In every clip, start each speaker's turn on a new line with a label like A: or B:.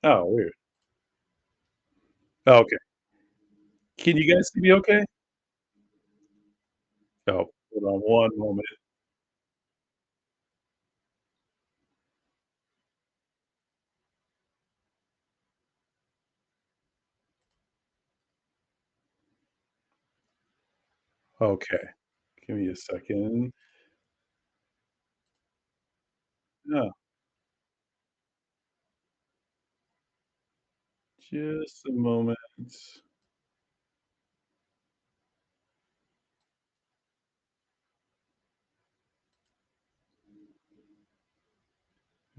A: Oh, weird. Okay. Can you guys see me okay? Oh, hold on one moment. Okay. Give me a second. Oh, just a moment.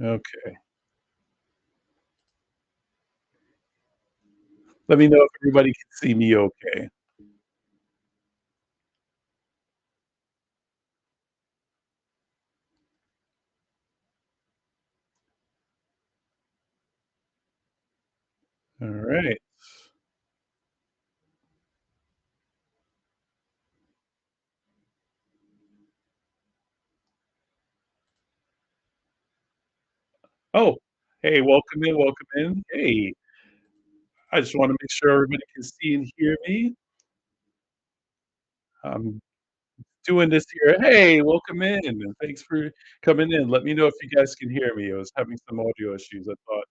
A: Okay. Let me know if everybody can see me okay. All right. Oh, hey, welcome in, welcome in. Hey, I just wanna make sure everybody can see and hear me. I'm doing this here. Hey, welcome in, and thanks for coming in. Let me know if you guys can hear me. I was having some audio issues. I thought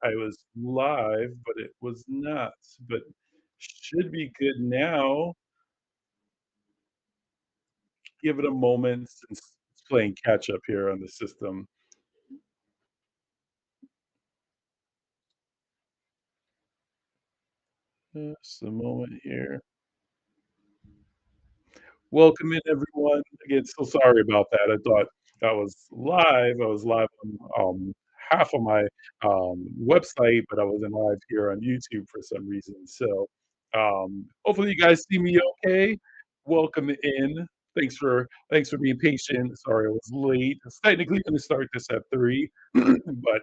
A: I was live, but it was not, but should be good now. Give it a moment since it's playing catch up here on the system. Just a moment here. Welcome in, everyone. Again, so sorry about that. I thought I was live. I was live on half of my website, but I wasn't live here on YouTube for some reason. So hopefully you guys see me okay. Welcome in. Thanks for being patient. Sorry I was late. I was technically going to start this at 3, but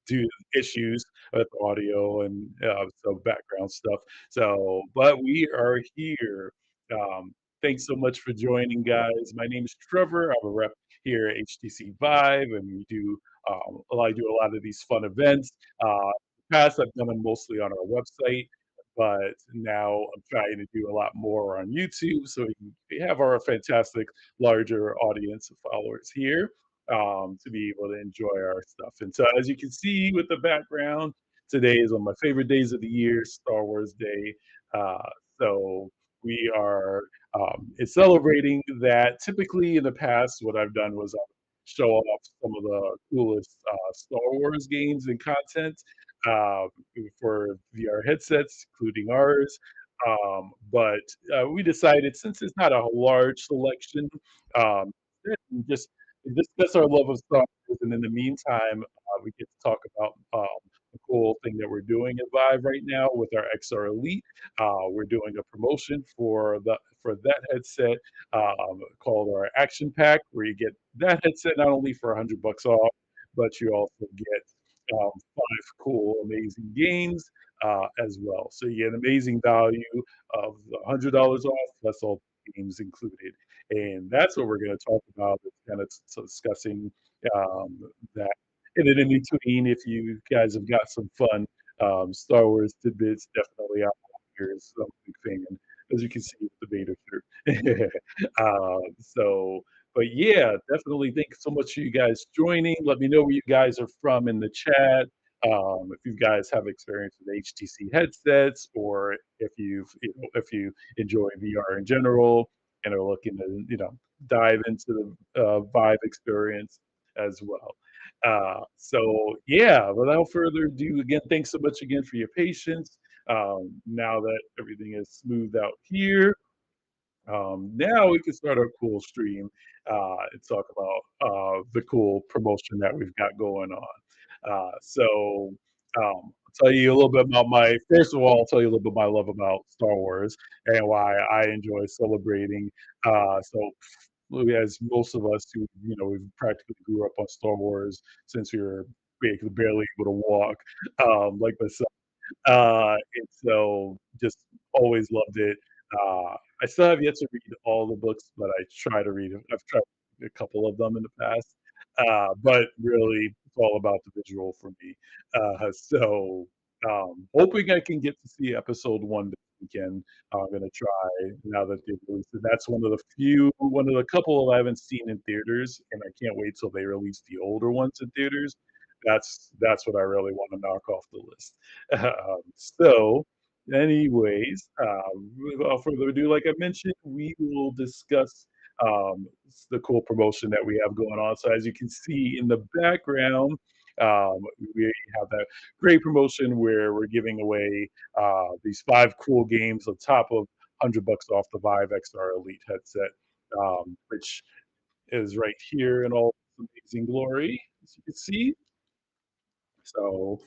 A: due to issues with audio and some background stuff. So, but we are here. Um, Thanks so much for joining, guys. My name is Trevor. I'm a rep here at HTC Vive, and I do a lot of these fun events. In the past, I've done them mostly on our website, but now I'm trying to do a lot more on YouTube, so we have our fantastic larger audience of followers here to be able to enjoy our stuff. And so, as you can see with the background, today is one of my favorite days of the year, Star Wars Day. Uh, so we are it's celebrating that. Typically, in the past, what I've done was show off some of the coolest Star Wars games and content uh, for VR headsets, including ours. But we decided since it's not a large selection, um, just discuss our love of Star Wars, and in the meantime, we get to talk about the cool thing that we're doing at Vive right now with our XR Elite. We're doing a promotion for that headset called our Action Pack, where you get that headset not only for $100 off, but you also get 5 cool, amazing games as well. So you get amazing value of $100 off, plus all games included. And that's what we're going to talk about. It's kind of discussing that. And then in between, if you guys have got some fun Star Wars tidbits, definitely out here is a big fan, as you can see with the Vader shirt. But yeah, definitely thank you so much for you guys joining. Let me know where you guys are from in the chat. If you guys have experience with HTC headsets, or if you enjoy VR in general and are looking to dive into the Vive experience as well. So yeah, without further ado, again, thanks so much again for your patience. Now that everything is smoothed out here, now we can start our cool stream and talk about the cool promotion that we've got going on. I'll tell you a little bit about first of all, I'll tell you a little bit my love about Star Wars and why I enjoy celebrating. As most of us who, we practically grew up on Star Wars since we were basically barely able to walk, like myself. And so just always loved it. I still have yet to read all the books, but I try to read 'em. I've tried a couple of them in the past. But really, it's all about the visual for me. Hoping I can get to see episode 1 this weekend. I'm gonna try now that they've released it. That's one of the couple I haven't seen in theaters, and I can't wait till they release the older ones in theaters. That's what I really wanna knock off the list. So, anyways, without further ado, like I mentioned, we will discuss the cool promotion that we have going on. So as you can see in the background, we have that great promotion where we're giving away these 5 cool games on top of $100 off the Vive XR Elite headset, which is right here in all its amazing glory, as you can see. So,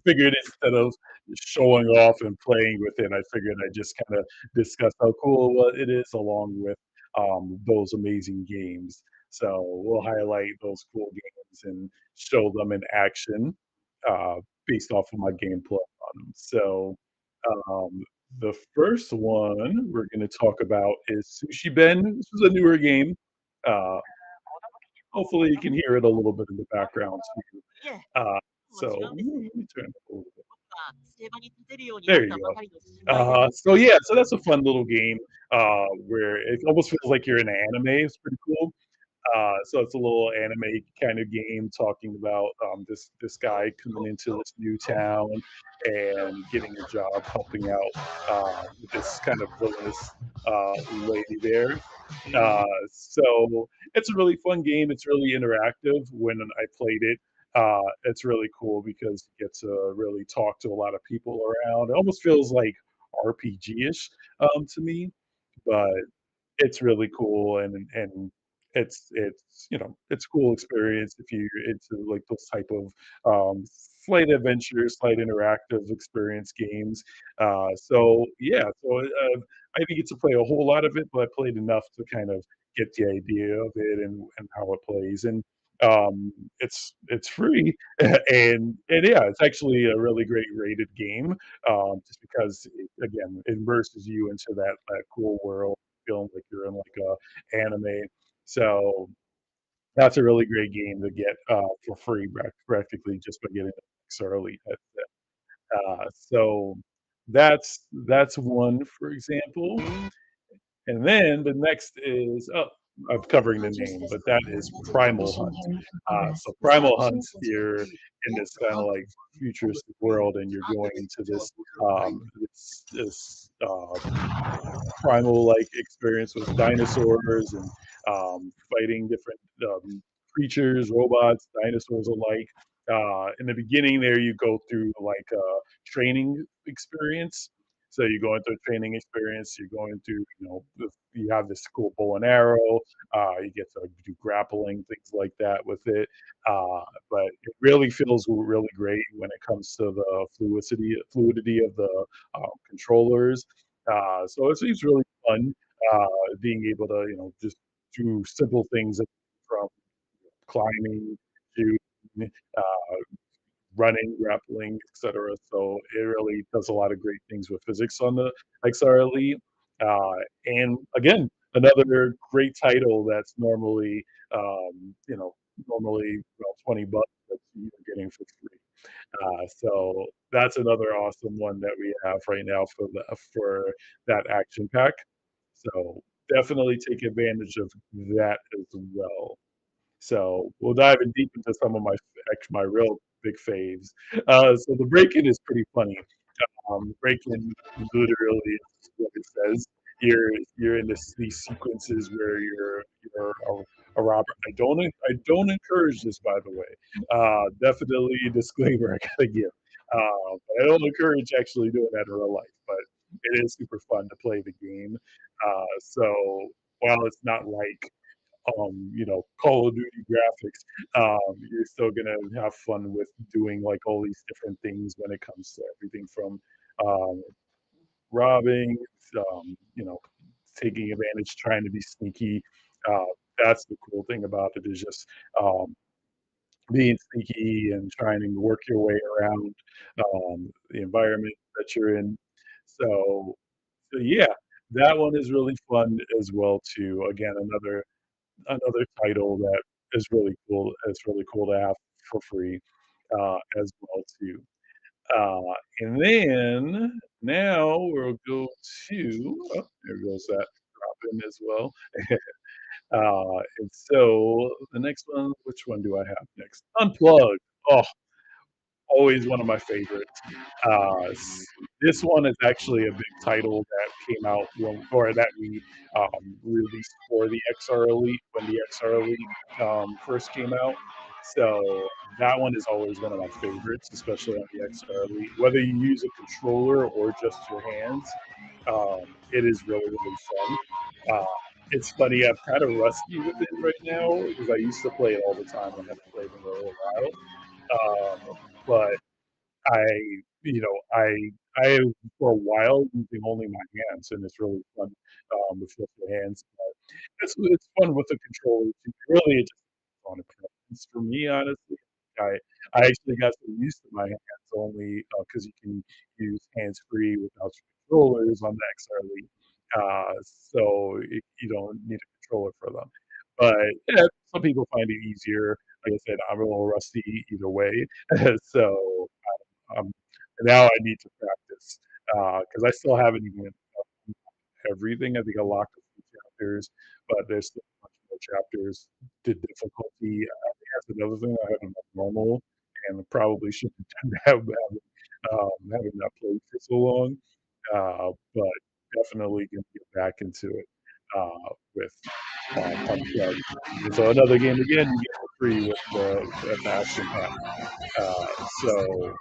A: figured instead of showing off and playing with it, I figured I'd just kinda discuss how cool it is along with, those amazing games. So, we'll highlight those cool games and show them in action, uh, based off of my gameplay on them. So, um, the first one we're gonna talk about is Sushi Ben. This is a newer game. Uh, Hopefully you can hear it a little bit in the background too. Let me turn it up a little bit. There you go. So that's a fun little game, where it almost feels like you're in an anime. It's pretty cool. So it's a little anime kind of game talking about this guy coming into this new town and getting a job helping out this kind of villainous lady there. So it's a really fun game. It's really interactive. When I played it, it's really cool because you get to really talk to a lot of people around. It almost feels like RPG-ish to me, but it's really cool and it's cool experience if you're into like those type of slight adventures, slight interactive experience games. I didn't get to play a whole lot of it, but I played enough to kind of get the idea of it and how it plays. And it's free and yeah, it's actually a really great rated game just because it, again, immerses you into that cool world feeling like you're in like a anime. So that's a really great game to get for free, practically just by getting the Pixar Elite headset. So that's one, for example. And then the next is I'm covering the name, but that is Primal Hunt. So Primal Hunt, you're in this kind of like futuristic world, and you're going into this primal like experience with dinosaurs and fighting different creatures, robots, dinosaurs alike. In the beginning, there you go through like a training experience. So you go into a training experience. You're going through, you have this cool bow and arrow. You get to do grappling, things like that with it. Uh, but it really feels really great when it comes to the fluidity of the controllers. So it's really fun being able to, just do simple things from climbing to uh, running, grappling, etc. So it really does a lot of great things with physics on the XR Elite. And again, another great title that's normally about $20 that you're getting for free. So that's another awesome one that we have right now for that action pack. So definitely take advantage of that as well. So we'll dive in deep into some of my real big faves. So the break-in is pretty funny. Break-in literally is what it says. You're in these sequences where you're a robber. I don't encourage this, by the way. Definitely a disclaimer I gotta give. I don't encourage actually doing that in real life, but it is super fun to play the game. So while it's not like Call of Duty graphics, you're still gonna have fun with doing like all these different things when it comes to everything from um, robbing, um, you know, taking advantage, trying to be sneaky. Uh, that's the cool thing about it is just um, being sneaky and trying to work your way around the environment that you're in. So yeah, that one is really fun as well too. Again, another title that is really cool. It's really cool to have for free, as well too. And then now we'll go to there goes that drop in as well. And so the next one, which one do I have next? Unplugged. Oh, always one of my favorites. This one is actually a big title that came out or that we released for the XR Elite when the XR Elite first came out. So that one is always one of my favorites, especially on the XR Elite. Whether you use a controller or just your hands, it is really really fun. Uh, it's funny, I'm kind of rusty with it right now because I used to play it all the time. I haven't played in a little while. But I, I for a while using only my hands, and it's really fun with just your hands. But it's fun with the controller too. Really, it just on a preference for me, honestly. I I actually got so used to my hands only because you can use hands free without your controllers on the XR Elite. So you don't need a controller for them. But yeah, some people find it easier. Like I said, I'm a little rusty either way. So now I need to practice because I still haven't even everything. I think I locked a few chapters, but there's still a bunch more chapters. The difficulty, I think that's another thing. I haven't done normal, and probably shouldn't have done that having not played for so long. But definitely gonna get back into it with Unplugged. And so another game again you get for free with the Action Pack. So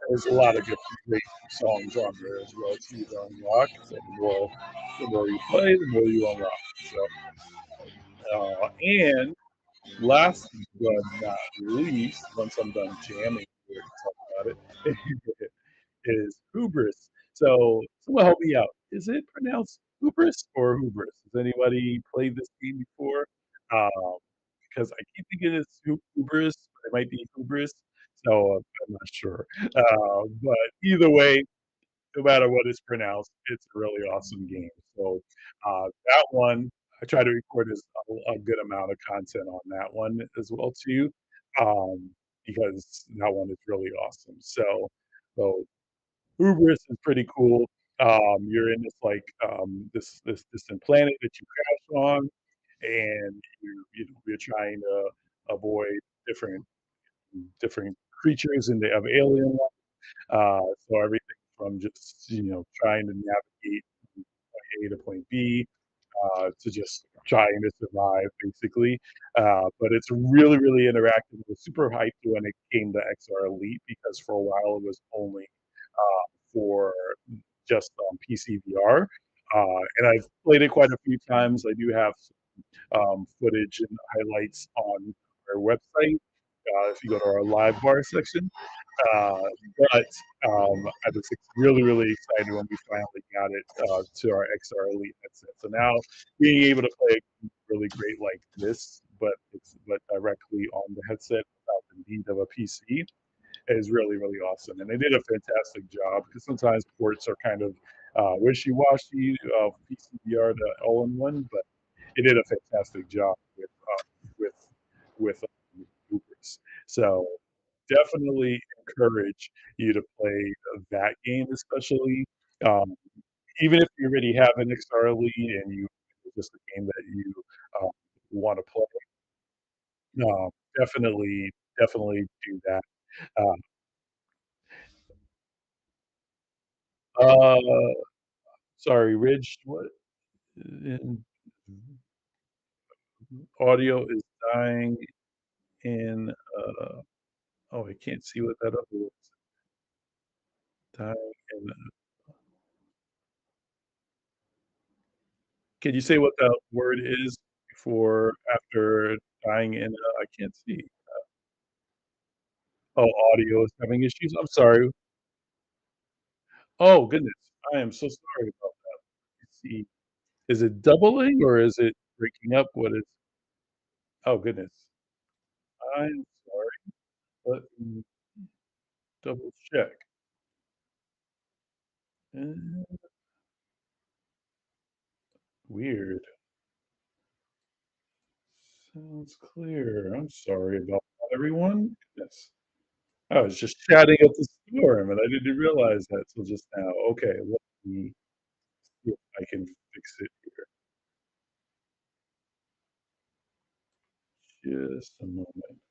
A: there's a lot of good great songs on there as well too to unlock. So the more you play, the more you unlock. So and last but not least, once I'm done jamming here to talk about it, is Hubris. So someone help me out. Is it pronounced Hubris or Hubris? Has anybody played this game before? Um, because I keep thinking it's Hubris, but it might be Hubris. So I'm not sure. But either way, no matter what it's pronounced, it's a really awesome game. So that one, I try to record a good amount of content on that one as well too, um, because that one is really awesome. So Hubris is pretty cool. You're in this like this distant planet that you crash on, and you're trying to avoid different different creatures and they have alien so everything from just, trying to navigate from point A to point B, to just trying to survive basically. But it's really, really interactive. It was super hyped when it came to XR Elite because for a while it was only for just PC VR. And I've played it quite a few times. I do have footage and highlights on our website. If you go to our live bar section, uh, but I was really, really excited when we finally got it to our XR Elite headset. So now being able to play a really great like this, but directly on the headset without the need of a PC is really, really awesome. And they did a fantastic job because sometimes ports are kind of wishy-washy of PCVR to all-in-one, but it did a fantastic job with with Ubers. So definitely encourage you to play that game, especially even if you already have an XR Elite and it's just a game that you um, want to play. Definitely, definitely do that. Uh, uh, sorry, Ridge. What? In, audio is dying in. Oh, I can't see what that other was. Dying in. Can you say what that word is before after dying in? I can't see. Oh, audio is having issues. I'm sorry. Oh goodness, I am so sorry about that. Let's see. Is it doubling or is it breaking up? What is? Oh goodness, I'm sorry. Let me double check. Uh, Weird. Sounds clear. I'm sorry about that, everyone. Goodness. I was just chatting up the storm, and I didn't realize that till just now. Okay, let me see if I can fix it here. Just a moment.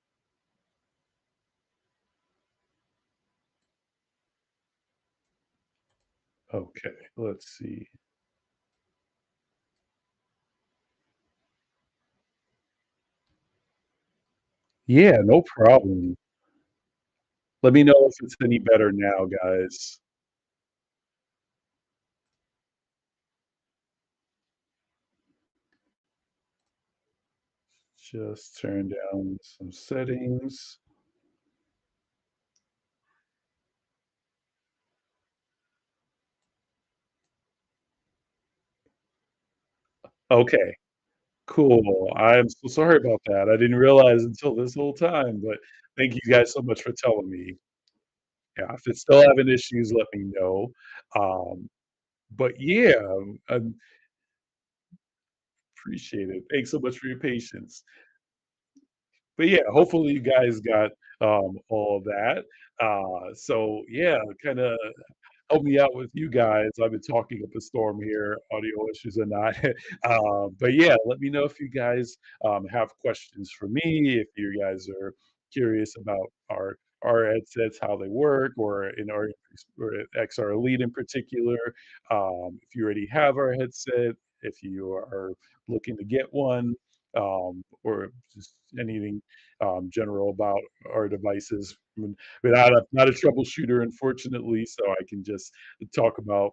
A: Okay, let's see. Yeah, no problem. Let me know if it's any better now, guys. Just turn down some settings. Okay, cool. I'm so sorry about that. I didn't realize until this whole time, but thank you guys so much for telling me. Yeah, if it's still having issues, let me know. Um, but yeah, I appreciate it. Thanks so much for your patience. But yeah, hopefully you guys got all of that. So yeah, kind of help me out with you guys. I've been talking up a storm here, audio issues and not. But yeah, let me know if you guys have questions for me, if you guys are curious about our headsets, how they work, or in our or XR Elite in particular. If you already have our headset, if you are looking to get one, or just anything general about our devices. But not a troubleshooter, unfortunately, so I can just talk about,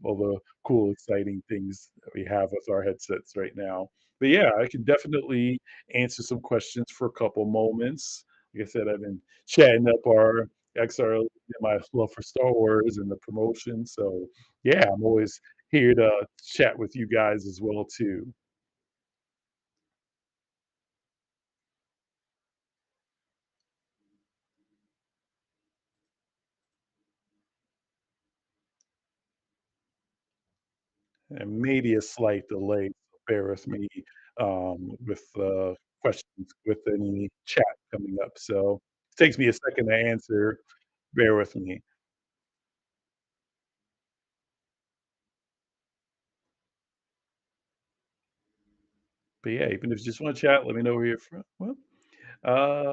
A: all the cool, exciting things that we have with our headsets right now. But yeah, I can definitely answer some questions for a couple moments. Like I said, I've been chatting up our XR and my love for Star Wars and the promotion. So yeah, I'm always here to chat with you guys as well too. And maybe a slight delay, so bear with me, with, questions with any chat coming up, so it takes me a second to answer, bear with me. But yeah, even if you just wanna chat, let me know where you're from. Well, uh,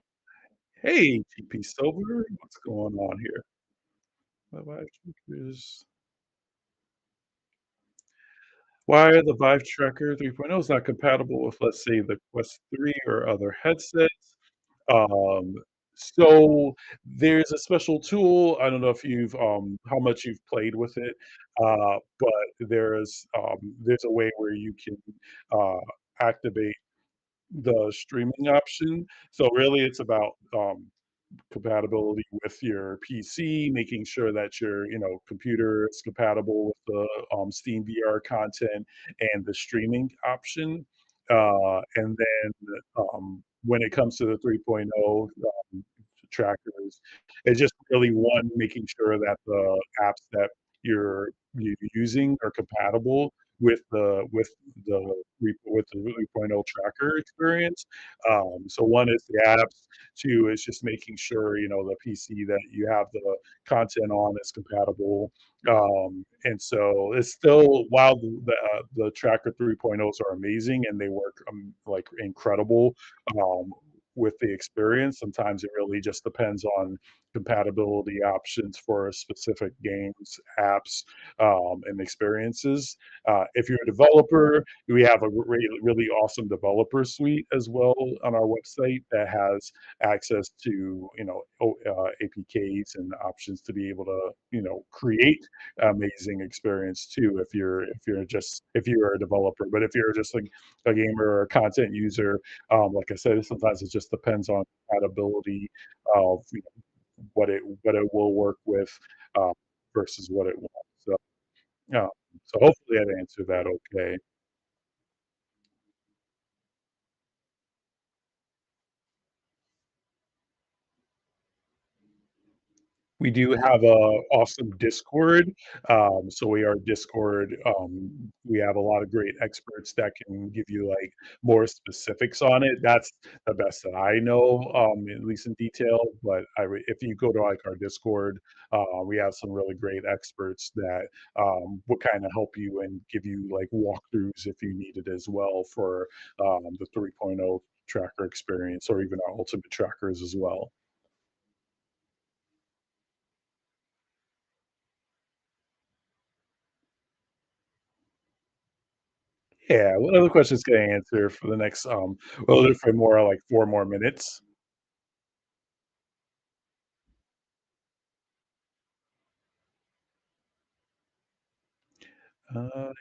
A: hey, TP Sober, what's going on here? My wife is why are the Vive Tracker 3.0 is not compatible with, let's say, the Quest 3 or other headsets? Um, so there's a special tool. I don't know if you've how much you've played with it, but there's a way where you can uh, activate the streaming option. So really, it's about compatibility with your PC, making sure that your computer is compatible with the Steam VR content and the streaming option. And then when it comes to the 3.0 trackers, it's just really one making sure that the apps that you're using are compatible with the 3.0 tracker experience. So one is the apps. Two is just making sure, the PC that you have the content on is compatible. And so it's still while the Tracker 3.0s are amazing and they work like incredible with the experience, sometimes it really just depends on compatibility options for specific games, apps, and experiences. If you're a developer, we have a really awesome developer suite as well on our website that has access to APKs and options to be able to create amazing experience too. If you're a developer, but if you're just like a gamer or a content user, like I said, sometimes it just depends on compatibility of what it will work with uh, versus what it won't. So yeah, so hopefully that answered that okay. We do have a awesome Discord. So we are Discord. We have a lot of great experts that can give you like more specifics on it. That's the best that I know, at least in detail. But if you go to like our Discord, we have some really great experts that will kind of help you and give you like walkthroughs if you need it as well for the 3.0 tracker experience or even our ultimate trackers as well. Yeah, what other questions can I answer for the next, well, for more like 4 more minutes?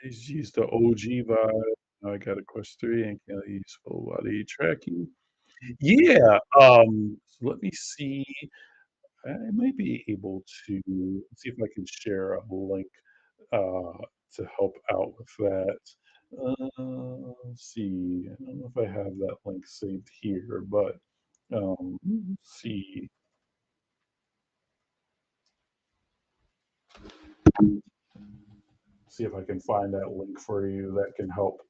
A: He's used the OG vibe. Now I got a quest 3 and can I use full body tracking? Yeah, so let me see. I might be able to see if I can share a link, uh, to help out with that. Let's see. I don't know if I have that link saved here, but, let's see. See if I can find that link for you that can help.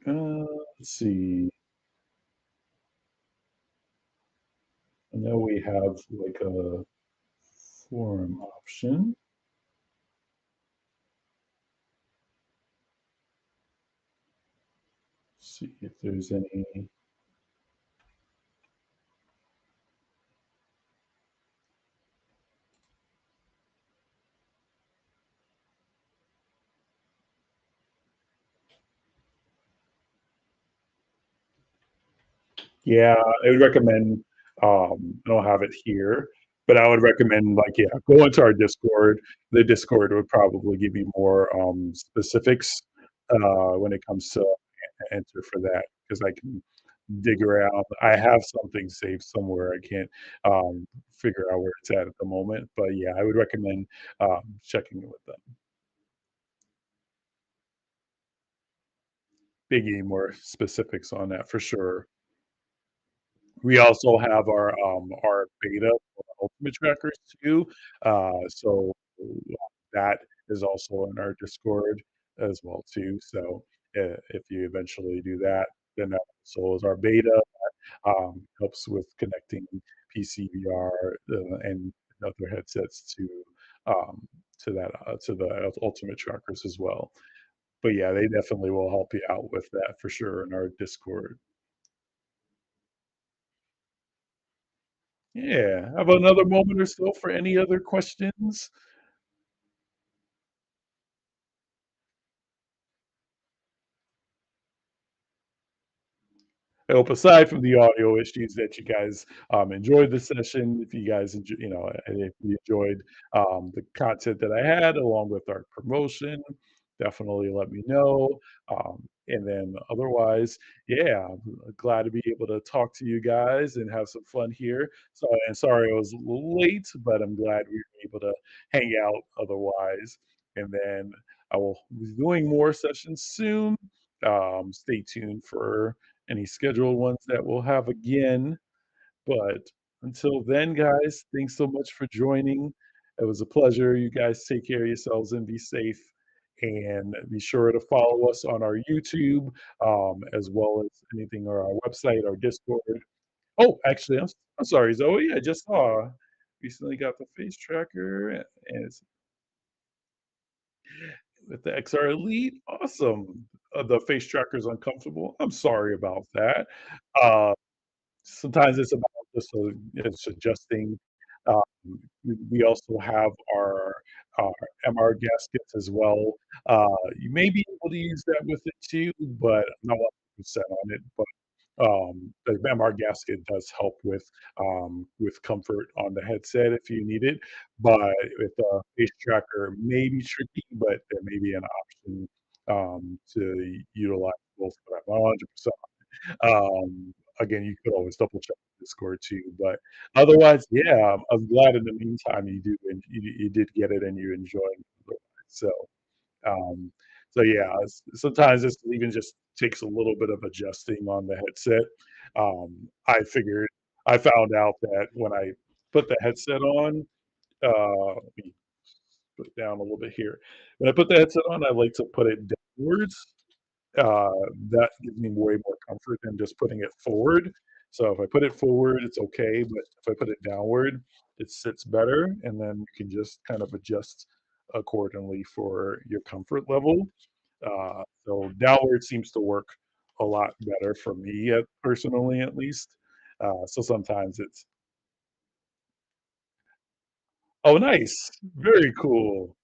A: Let's see. I know we have like a forum option. See if there's any. Yeah, I would recommend, I don't have it here, but I would recommend like, yeah, go into our Discord. The Discord would probably give you more specifics when it comes to answer for that because I can dig around. I have something saved somewhere. I can't figure out where it's at the moment, but yeah, I would recommend checking it with them. Digging more specifics on that for sure. We also have our beta for Ultimate Trackers too. So that is also in our Discord as well too. So if you eventually do that, then that also is our beta. Helps with connecting PC VR and other headsets um, to the Ultimate Trackers as well. But yeah, they definitely will help you out with that for sure in our Discord. Yeah. Have another moment or so for any other questions? I hope aside from the audio issues that you guys enjoyed the session. If you guys, and if you enjoyed the content that I had along with our promotion, definitely let me know. And then otherwise, yeah, I'm glad to be able to talk to you guys and have some fun here. So, and sorry I was a little late, but I'm glad we were able to hang out otherwise. And then I will be doing more sessions soon. Stay tuned for any scheduled ones that we'll have again. But until then, guys, thanks so much for joining. It was a pleasure. You guys take care of yourselves and be safe. And be sure to follow us on our YouTube, as well as anything on our website, our Discord. Oh, actually, I'm sorry, Zoe. I just saw recently got the face tracker and it's with the XR Elite. Awesome. The face tracker is uncomfortable. I'm sorry about that. Uh, Sometimes it's about just it's adjusting. Um, we also have our MR gaskets as well. You may be able to use that with it too, but I'm not 100% on it. But the MR gasket does help with comfort on the headset if you need it. But with the face tracker, may be tricky, but there may be an option to utilize both. But I'm not 100% again, you could always double check the Discord too, but otherwise, yeah, I'm glad in the meantime you did get it and you enjoyed it. So, um, So yeah, sometimes this even just takes a little bit of adjusting on the headset. I figured I found out that when I put the headset on, let me put it down a little bit here. When I put the headset on, I like to put it downwards. uh, that gives me way more comfort than just putting it forward. So if I put it forward, it's okay, but if I put it downward, it sits better, and then you can just kind of adjust accordingly for your comfort level. So downward seems to work a lot better for me, personally, at least. So sometimes it's oh, nice, very cool.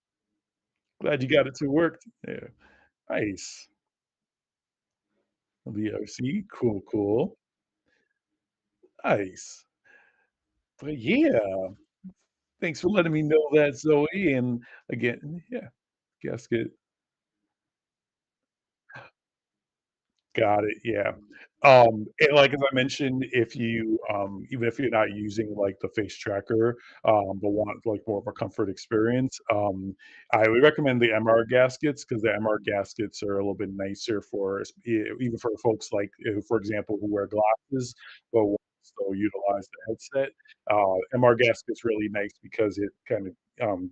A: Glad you got it to work. Yeah, nice. VOC, cool, cool, nice. But yeah, thanks for letting me know that, Zoe, and again yeah, gasket. Got it, yeah. And like, as I mentioned, if you, even if you're not using, like, the face tracker, but want, like, more of a comfort experience, I would recommend the MR gaskets because the MR gaskets are a little bit nicer for even for folks, like, for example, who wear glasses but will still utilize the headset. MR gasket's really nice because it kind of,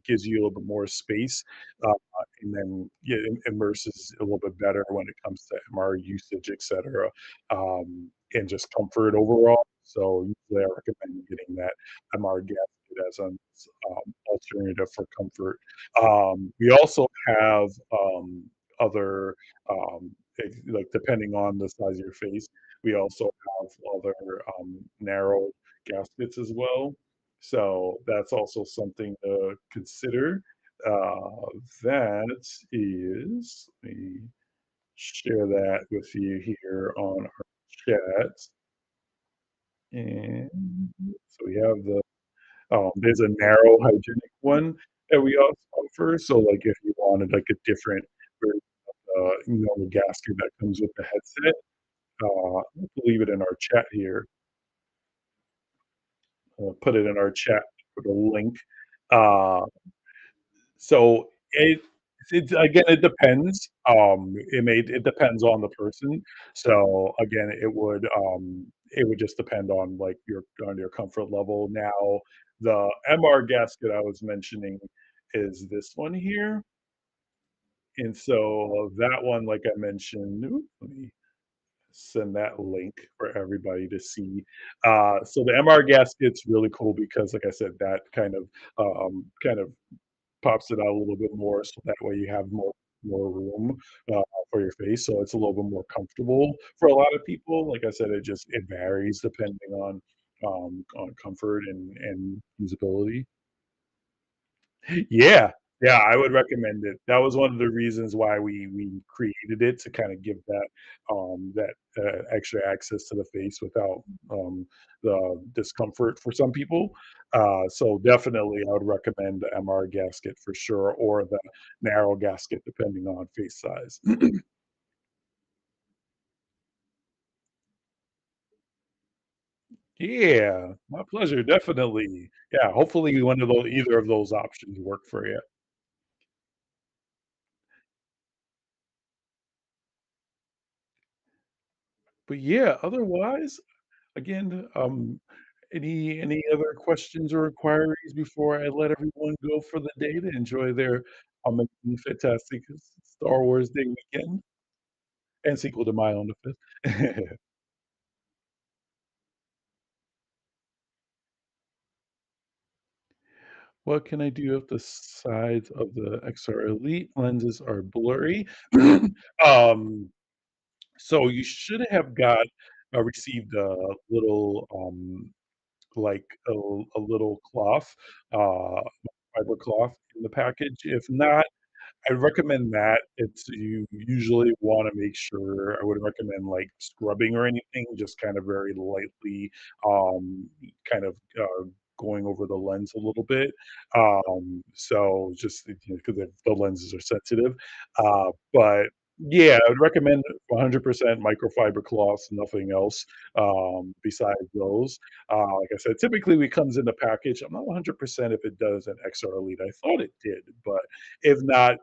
A: gives you a little bit more space, uh, and then yeah, immerses a little bit better when it comes to MR usage, etc., and just comfort overall. So usually I recommend getting that MR gasket as an alternative for comfort. We also have other like depending on the size of your face, we also have other narrow gaskets as well. So that's also something to consider. Uh, that is, let me share that with you here on our chat. And so we have there's a narrow hygienic one that we also offer. So, like, if you wanted like a different version of the gasket that comes with the headset, I'll leave it in our chat here. I'll put it in our chat for the link. Uh, So it again, it depends. It depends on the person. So again, it would just depend on like your comfort level. Now, the MR gasket I was mentioning is this one here. And so that one, like I mentioned, let me send that link for everybody to see. So the MR gasket's really cool because, like I said, that kind of pops it out a little bit more so that way you have more room for your face, so it's a little bit more comfortable for a lot of people. Like I said, it varies depending on comfort and usability. Yeah, yeah, I would recommend it. That was one of the reasons why we created it to kinda give that extra access to the face without, the discomfort for some people. So definitely, I would recommend the MR gasket for sure, or the narrow gasket depending on face size. Yeah, my pleasure, definitely. Yeah, hopefully one of those either of those options work for you. But yeah, otherwise again, any other questions or inquiries before I let everyone go for the day to enjoy their fantastic Star Wars Day weekend and sequel to My on the 5th? What can I do if the sides of the XR Elite lenses are blurry? Um, so you should have received a little like a little cloth, fiber cloth in the package. If not, I recommend that. It's you usually wanna make sure I would recommend, like, scrubbing or anything, just kind of very lightly, kind of, going over the lens a little bit. So just, you know, 'cause the lenses are sensitive. But yeah, I would recommend 100% microfiber cloths, nothing else, besides those. Like I said, typically it comes in the package. I'm not 100% if it does an XR Elite. I thought it did, but if not,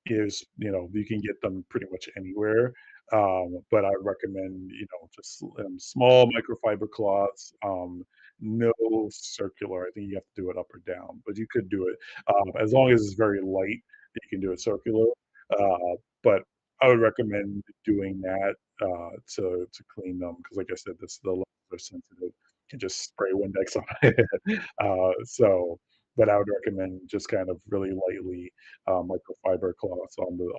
A: is, you can get them pretty much anywhere. But I recommend, just small microfiber cloths, no circular. I think you have to do it up or down, but you could do it as long as it's very light. You can do it circular. But I would recommend doing that to clean them because, like I said, the lenses are sensitive. You can just spray Windex on it. But I would recommend just kind of really lightly microfiber cloths on the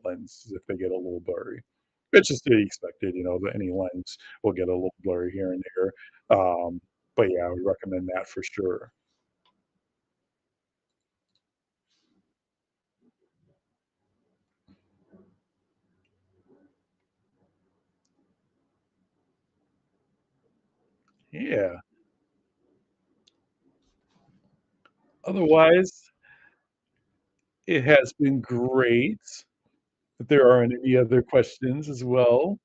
A: lens if they get a little blurry. It's just to be expected, that any lens will get a little blurry here and there. But yeah, I would recommend that for sure. Yeah. Otherwise, it has been great. If there aren't any other questions as well,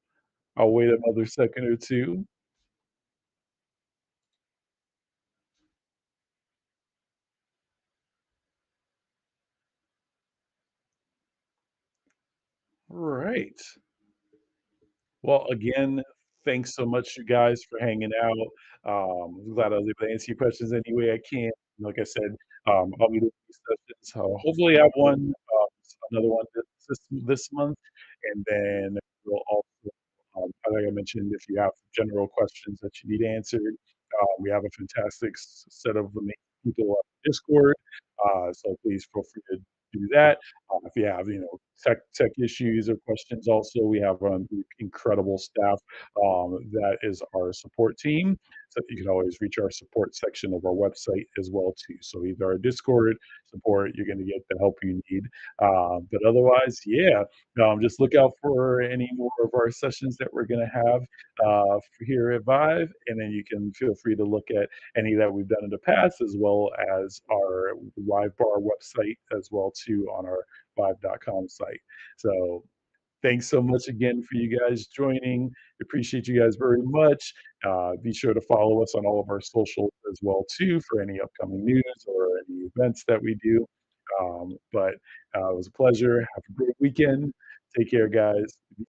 A: I'll wait another second or two. Right. Well, again, thanks so much, you guys, for hanging out. I'm glad I was able to answer your questions any way I can. Like I said, I'll be doing these sessions. Hopefully, I have another one this month, and then we'll also, like I mentioned, if you have general questions that you need answered, we have a fantastic set of amazing people on Discord. So please feel free to do that. If you have, tech issues or questions, also we have an incredible staff that is our support team. So you can always reach our support section of our website as well too. So either our Discord support, you're going to get the help you need. But otherwise, yeah, just look out for any more of our sessions that we're going to have here at Vive, and then you can feel free to look at any that we've done in the past, as well as our live bar website as well too on our vive.com site. So thanks so much again for you guys joining. Appreciate you guys very much. Be sure to follow us on all of our socials as well too for any upcoming news or any events that we do. But it was a pleasure. Have a great weekend. Take care, guys.